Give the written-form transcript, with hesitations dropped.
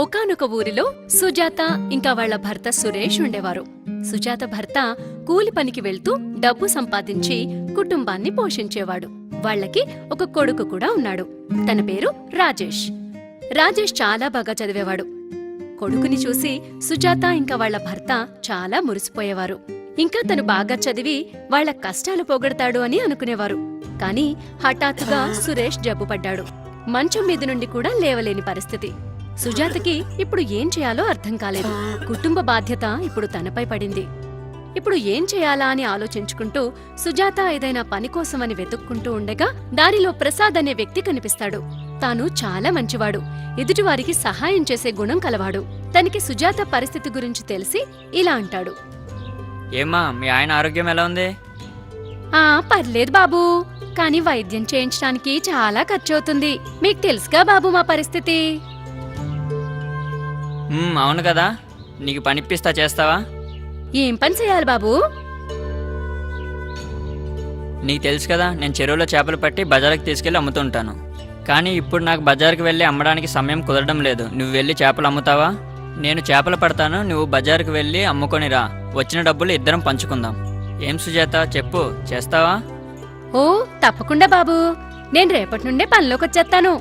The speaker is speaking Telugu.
ఒకానొక ఊరిలో సుజాత ఇంకా వాళ్ల భర్త సురేష్ ఉండేవారు. సుజాత భర్త కూలి పనికి వెళ్తూ డబ్బు సంపాదించి కుటుంబాన్ని పోషించేవాడు. వాళ్లకి ఒక కొడుకు కూడా ఉన్నాడు. తన పేరు రాజేష్. రాజేష్ చాలా బాగా చదివేవాడు. కొడుకుని చూసి సుజాత ఇంకా వాళ్ల భర్త చాలా మురిసిపోయేవారు. ఇంకా తను బాగా చదివి వాళ్ల కష్టాలు పోగొడతాడు అని అనుకునేవారు. కాని హఠాత్తుగా సురేష్ జబ్బుపడ్డాడు. మంచం మీద నుండి కూడా లేవలేని పరిస్థితి. సుజాతకి ఇప్పుడు ఏం చేయాలో అర్థం కాలేదు. కుటుంబ బాధ్యత ఇప్పుడు తనపై పడింది. ఇప్పుడు ఏం చేయాలా అని ఆలోచించుకుంటూ సుజాత ఏదైనా పని కోసమని వెతుక్కుంటూ ఉండగా దారిలో ప్రసాద్ అనే వ్యక్తి కనిపిస్తాడు. తాను చాలా మంచివాడు, ఎదుటివారికి సహాయం చేసే గుణం కలవాడు. తనకి సుజాత పరిస్థితి గురించి తెలిసి ఇలా అంటాడు. ఏమ్మా, మీ ఆయన ఆరోగ్యం ఎలా ఉంది? పర్లేదు బాబూ, కాని వైద్యం చేయించడానికి చాలా ఖర్చవుతుంది. మీకు తెలుసుగా బాబు మా పరిస్థితి. అవును కదా, నీకు పనిప్పిస్తా, చేస్తావా? ఏం పని చేయాలి బాబూ? నీకు తెలుసు కదా, నేను చెరువులో చేపలు పట్టి బజారుకి తీసుకెళ్లి అమ్ముతుంటాను. కానీ ఇప్పుడు నాకు బజారుకి వెళ్ళి అమ్మడానికి సమయం కుదరడం లేదు. నువ్వు వెళ్ళి చేపలు అమ్ముతావా? నేను చేపలు పడతాను, నువ్వు బజారుకి వెళ్ళి అమ్ముకొని రా. వచ్చిన డబ్బులు ఇద్దరం పంచుకుందాం. ఏం సుజాత, చెప్పు, చేస్తావా? ఓ తప్పకుండా బాబూ, నేను రేపటి నుండే పనిలోకి వచ్చేస్తాను.